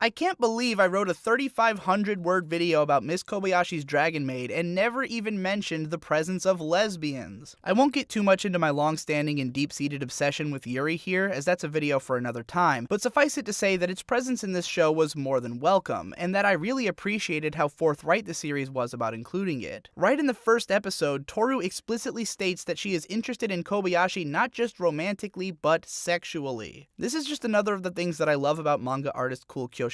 I can't believe I wrote a 3,500 word video about Miss Kobayashi's Dragon Maid and never even mentioned the presence of lesbians. I won't get too much into my long-standing and deep-seated obsession with Yuri here, as that's a video for another time, but suffice it to say that its presence in this show was more than welcome, and that I really appreciated how forthright the series was about including it. Right in the first episode, Toru explicitly states that she is interested in Kobayashi not just romantically, but sexually. This is just another of the things that I love about manga artist Cool Kyoshinja.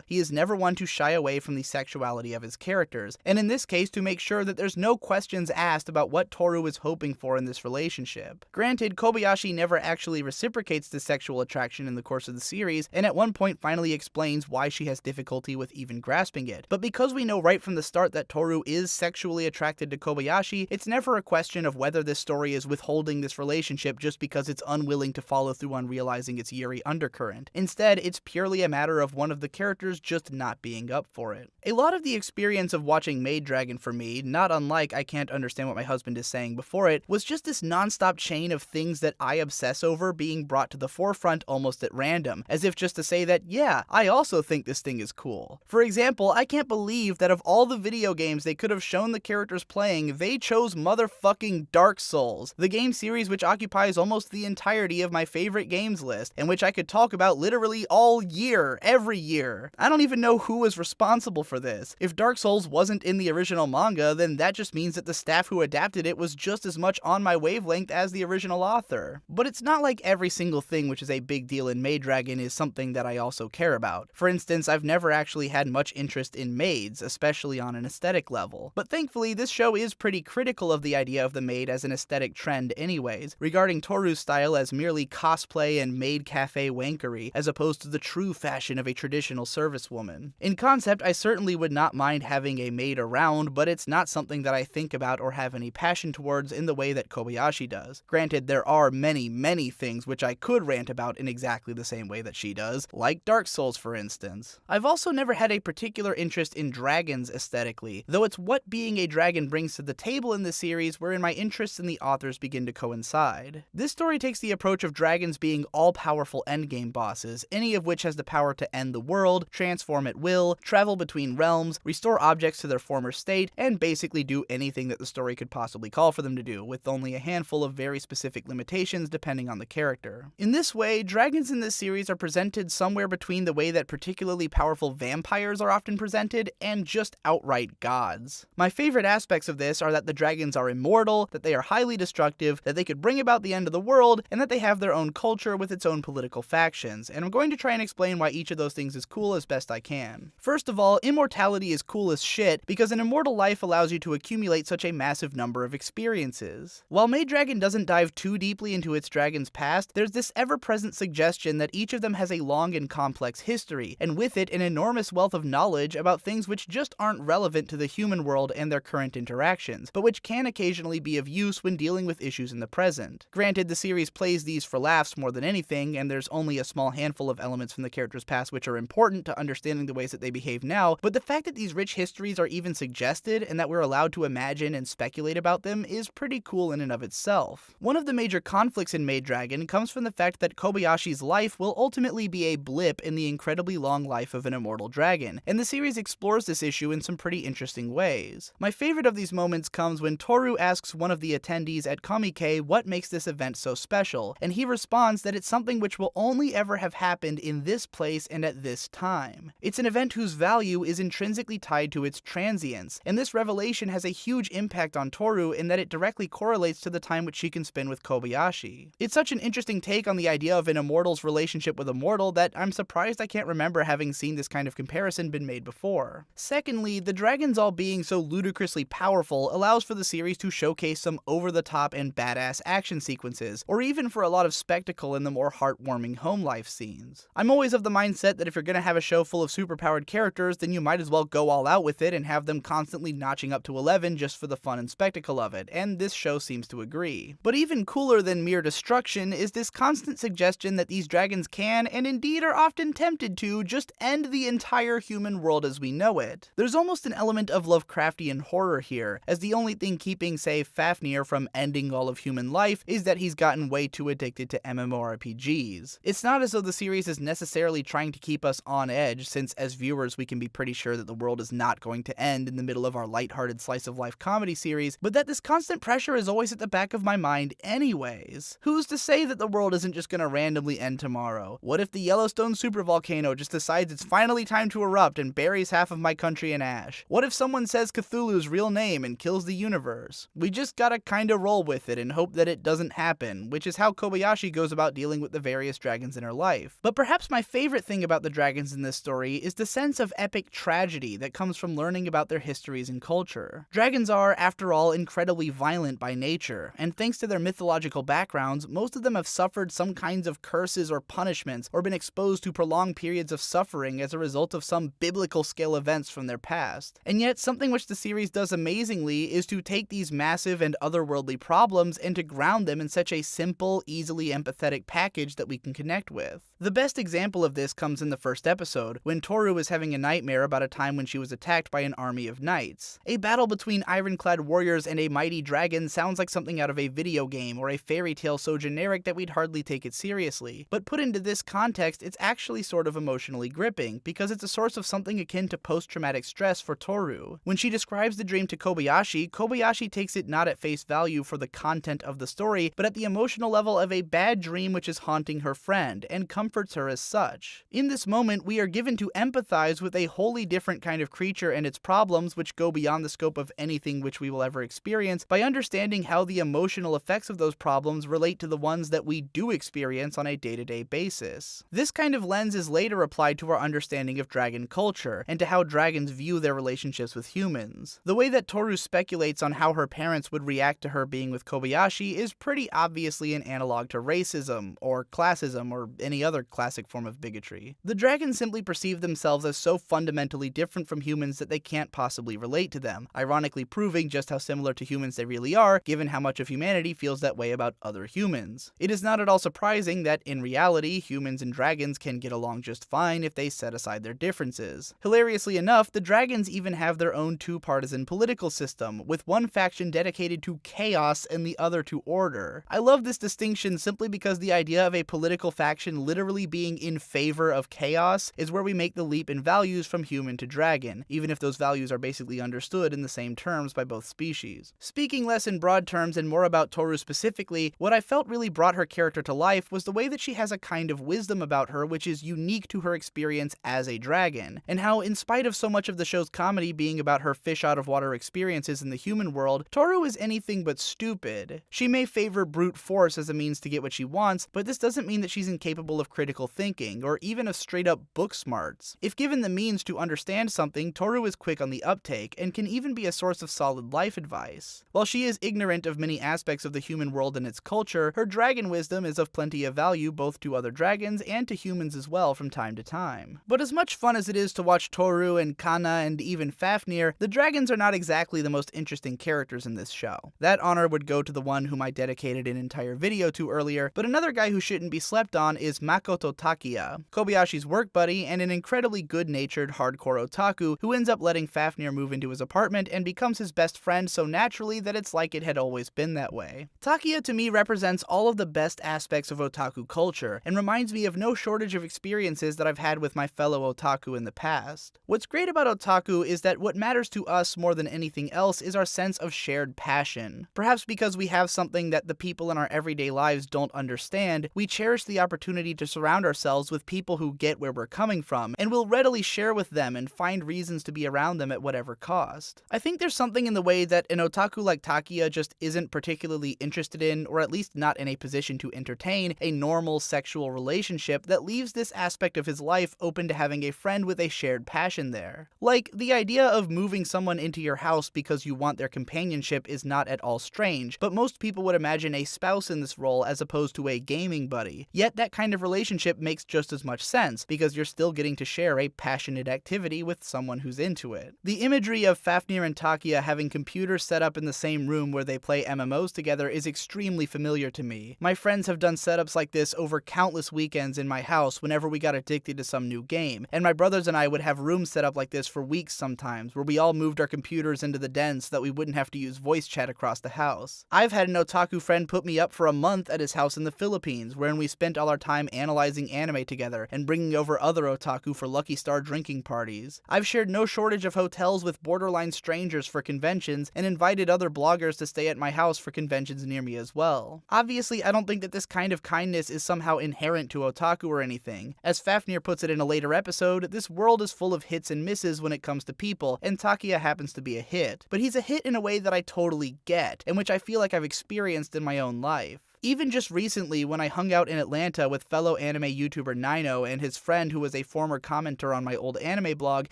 He is never one to shy away from the sexuality of his characters, and in this case to make sure that there's no questions asked about what Toru is hoping for in this relationship. Granted, Kobayashi never actually reciprocates this sexual attraction in the course of the series, and at one point finally explains why she has difficulty with even grasping it, but because we know right from the start that Toru is sexually attracted to Kobayashi, it's never a question of whether this story is withholding this relationship just because it's unwilling to follow through on realizing its Yuri undercurrent. Instead, it's purely a matter of one of the characters just not being up for it. A lot of the experience of watching Maid Dragon for me, not unlike I Can't Understand What My Husband Is Saying before it, was just this non-stop chain of things that I obsess over being brought to the forefront almost at random, as if just to say that, yeah, I also think this thing is cool. For example, I can't believe that of all the video games they could have shown the characters playing, they chose motherfucking Dark Souls, the game series which occupies almost the entirety of my favorite games list, and which I could talk about literally all year, every year. I don't even know who was responsible for this. If Dark Souls wasn't in the original manga, then that just means that the staff who adapted it was just as much on my wavelength as the original author. But it's not like every single thing which is a big deal in Maid Dragon is something that I also care about. For instance, I've never actually had much interest in maids, especially on an aesthetic level. But thankfully, this show is pretty critical of the idea of the maid as an aesthetic trend anyways, regarding Toru's style as merely cosplay and maid cafe wankery, as opposed to the true fashion of a traditional servicewoman. In concept, I certainly would not mind having a maid around, but it's not something that I think about or have any passion towards in the way that Kobayashi does. Granted, there are many things which I could rant about in exactly the same way that she does, like Dark Souls for instance. I've also never had a particular interest in dragons aesthetically, though it's what being a dragon brings to the table in the series wherein my interests in the authors begin to coincide. This story takes the approach of dragons being all-powerful endgame bosses, any of which has the power to end the world, transform at will, travel between realms, restore objects to their former state, and basically do anything that the story could possibly call for them to do, with only a handful of very specific limitations depending on the character. In this way, dragons in this series are presented somewhere between the way that particularly powerful vampires are often presented and just outright gods. My favorite aspects of this are that the dragons are immortal, that they are highly destructive, that they could bring about the end of the world, and that they have their own culture with its own political factions, and I'm going to try and explain why each of those things is cool as best I can. First of all, immortality is cool as shit because an immortal life allows you to accumulate such a massive number of experiences. While Maid Dragon doesn't dive too deeply into its dragon's past, there's this ever-present suggestion that each of them has a long and complex history, and with it an enormous wealth of knowledge about things which just aren't relevant to the human world and their current interactions, but which can occasionally be of use when dealing with issues in the present. Granted, the series plays these for laughs more than anything, and there's only a small handful of elements from the character's past which are important to understanding the ways that they behave now, but the fact that these rich histories are even suggested and that we're allowed to imagine and speculate about them is pretty cool in and of itself. One of the major conflicts in Maid Dragon comes from the fact that Kobayashi's life will ultimately be a blip in the incredibly long life of an immortal dragon, and the series explores this issue in some pretty interesting ways. My favorite of these moments comes when Toru asks one of the attendees at Komike what makes this event so special, and he responds that it's something which will only ever have happened in this place and at this time. It's an event whose value is intrinsically tied to its transience, and this revelation has a huge impact on Toru in that it directly correlates to the time which she can spend with Kobayashi. It's such an interesting take on the idea of an immortal's relationship with a mortal that I'm surprised I can't remember having seen this kind of comparison been made before. Secondly, the dragons all being so ludicrously powerful allows for the series to showcase some over-the-top and badass action sequences, or even for a lot of spectacle in the more heartwarming home life scenes. I'm always of the mindset that if you're gonna have a show full of superpowered characters, then you might as well go all out with it and have them constantly notching up to 11 just for the fun and spectacle of it, and this show seems to agree. But even cooler than mere destruction is this constant suggestion that these dragons can, and indeed are often tempted to, just end the entire human world as we know it. There's almost an element of Lovecraftian horror here, as the only thing keeping, say, Fafnir from ending all of human life is that he's gotten way too addicted to MMORPGs. It's not as though the series is necessarily trying to keep us us on edge, since as viewers we can be pretty sure that the world is not going to end in the middle of our lighthearted slice-of-life comedy series, but that this constant pressure is always at the back of my mind anyways. Who's to say that the world isn't just gonna randomly end tomorrow? What if the Yellowstone supervolcano just decides it's finally time to erupt and buries half of my country in ash? What if someone says Cthulhu's real name and kills the universe? We just gotta kinda roll with it and hope that it doesn't happen, which is how Kobayashi goes about dealing with the various dragons in her life. But perhaps my favorite thing about the dragons in this story is the sense of epic tragedy that comes from learning about their histories and culture. Dragons are, after all, incredibly violent by nature, and thanks to their mythological backgrounds, most of them have suffered some kinds of curses or punishments, or been exposed to prolonged periods of suffering as a result of some biblical scale events from their past. And yet, something which the series does amazingly is to take these massive and otherworldly problems and to ground them in such a simple, easily empathetic package that we can connect with. The best example of this comes in the first episode, when Toru is having a nightmare about a time when she was attacked by an army of knights. A battle between ironclad warriors and a mighty dragon sounds like something out of a video game or a fairy tale so generic that we'd hardly take it seriously, but put into this context, it's actually sort of emotionally gripping, because it's a source of something akin to post-traumatic stress for Toru. When she describes the dream to Kobayashi, Kobayashi takes it not at face value for the content of the story, but at the emotional level of a bad dream which is haunting her friend, and comforts her as such. In this moment, we are given to empathize with a wholly different kind of creature and its problems which go beyond the scope of anything which we will ever experience, by understanding how the emotional effects of those problems relate to the ones that we do experience on a day-to-day basis. This kind of lens is later applied to our understanding of dragon culture, and to how dragons view their relationships with humans. The way that Toru speculates on how her parents would react to her being with Kobayashi is pretty obviously an analog to racism, or classism, or any other classic form of bigotry. The dragons simply perceive themselves as so fundamentally different from humans that they can't possibly relate to them, ironically proving just how similar to humans they really are, given how much of humanity feels that way about other humans. It is not at all surprising that, in reality, humans and dragons can get along just fine if they set aside their differences. Hilariously enough, the dragons even have their own two-partisan political system, with one faction dedicated to chaos and the other to order. I love this distinction simply because the idea of a political faction literally being in favor of chaos is where we make the leap in values from human to dragon, even if those values are basically understood in the same terms by both species. Speaking less in broad terms and more about Toru specifically, what I felt really brought her character to life was the way that she has a kind of wisdom about her which is unique to her experience as a dragon, and how, in spite of so much of the show's comedy being about her fish-out-of-water experiences in the human world, Toru is anything but stupid. She may favor brute force as a means to get what she wants, but this doesn't mean that she's incapable of critical thinking, or even of straight-up book smarts. If given the means to understand something, Toru is quick on the uptake, and can even be a source of solid life advice. While she is ignorant of many aspects of the human world and its culture, her dragon wisdom is of plenty of value both to other dragons and to humans as well from time to time. But as much fun as it is to watch Toru and Kana and even Fafnir, the dragons are not exactly the most interesting characters in this show. That honor would go to the one whom I dedicated an entire video to earlier, but another guy who shouldn't be slept on is Makoto Takiya, Kobayashi's work buddy and an incredibly good-natured hardcore otaku who ends up letting Fafnir move into his apartment and becomes his best friend so naturally that it's like it had always been that way. Takiya to me represents all of the best aspects of otaku culture, and reminds me of no shortage of experiences that I've had with my fellow otaku in the past. What's great about otaku is that what matters to us more than anything else is our sense of shared passion. Perhaps because we have something that the people in our everyday lives don't understand, we cherish the opportunity to surround ourselves with people who get where we're coming from, and will readily share with them and find reasons to be around them at whatever cost. I think there's something in the way that an otaku like Takiya just isn't particularly interested in, or at least not in a position to entertain, a normal sexual relationship that leaves this aspect of his life open to having a friend with a shared passion there. Like, the idea of moving someone into your house because you want their companionship is not at all strange, but most people would imagine a spouse in this role as opposed to a gaming buddy. Yet that kind of relationship makes just as much sense, because you're still getting to share a passionate activity with someone who's into it. The imagery of Fafnir and Takiya having computers set up in the same room where they play MMOs together is extremely familiar to me. My friends have done setups like this over countless weekends in my house whenever we got addicted to some new game, and my brothers and I would have rooms set up like this for weeks sometimes, where we all moved our computers into the den so that we wouldn't have to use voice chat across the house. I've had an otaku friend put me up for a month at his house in the Philippines, wherein we spent all our time analyzing anime together and bringing over other otaku for Lucky Star drinking parties. I've shared no shortage of hotels with borderline strangers for conventions, and invited other bloggers to stay at my house for conventions near me as well. Obviously, I don't think that this kind of kindness is somehow inherent to otaku or anything. As Fafnir puts it in a later episode, this world is full of hits and misses when it comes to people, and Takia happens to be a hit. But he's a hit in a way that I totally get, and which I feel like I've experienced in my own life. Even just recently, when I hung out in Atlanta with fellow anime YouTuber Nino and his friend who was a former commenter on my old anime blog,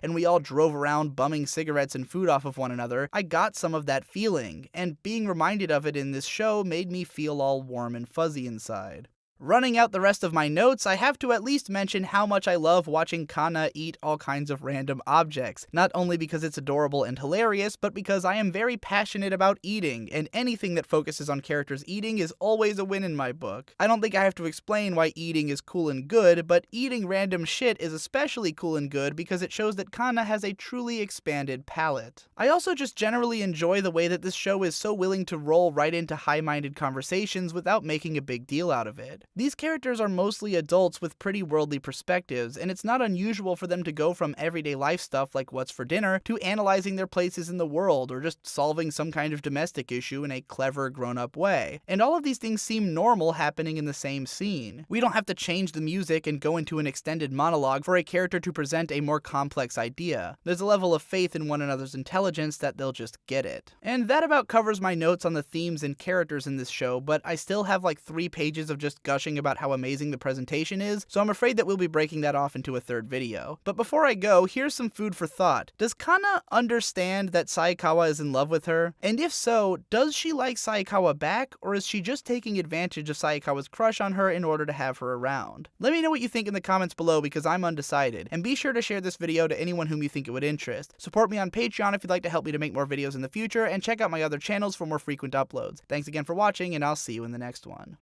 and we all drove around bumming cigarettes and food off of one another, I got some of that feeling, and being reminded of it in this show made me feel all warm and fuzzy inside. Running out the rest of my notes, I have to at least mention how much I love watching Kana eat all kinds of random objects, not only because it's adorable and hilarious, but because I am very passionate about eating, and anything that focuses on characters eating is always a win in my book. I don't think I have to explain why eating is cool and good, but eating random shit is especially cool and good because it shows that Kana has a truly expanded palate. I also just generally enjoy the way that this show is so willing to roll right into high-minded conversations without making a big deal out of it. These characters are mostly adults with pretty worldly perspectives, and it's not unusual for them to go from everyday life stuff like what's for dinner to analyzing their places in the world or just solving some kind of domestic issue in a clever, grown-up way. And all of these things seem normal happening in the same scene. We don't have to change the music and go into an extended monologue for a character to present a more complex idea. There's a level of faith in one another's intelligence that they'll just get it. And that about covers my notes on the themes and characters in this show, but I still have like 3 pages of just gushing about how amazing the presentation is, so I'm afraid that we'll be breaking that off into a third video. But before I go, here's some food for thought. Does Kana understand that Saikawa is in love with her? And if so, does she like Saikawa back, or is she just taking advantage of Saikawa's crush on her in order to have her around? Let me know what you think in the comments below because I'm undecided, and be sure to share this video to anyone whom you think it would interest. Support me on Patreon if you'd like to help me to make more videos in the future, and check out my other channels for more frequent uploads. Thanks again for watching, and I'll see you in the next one.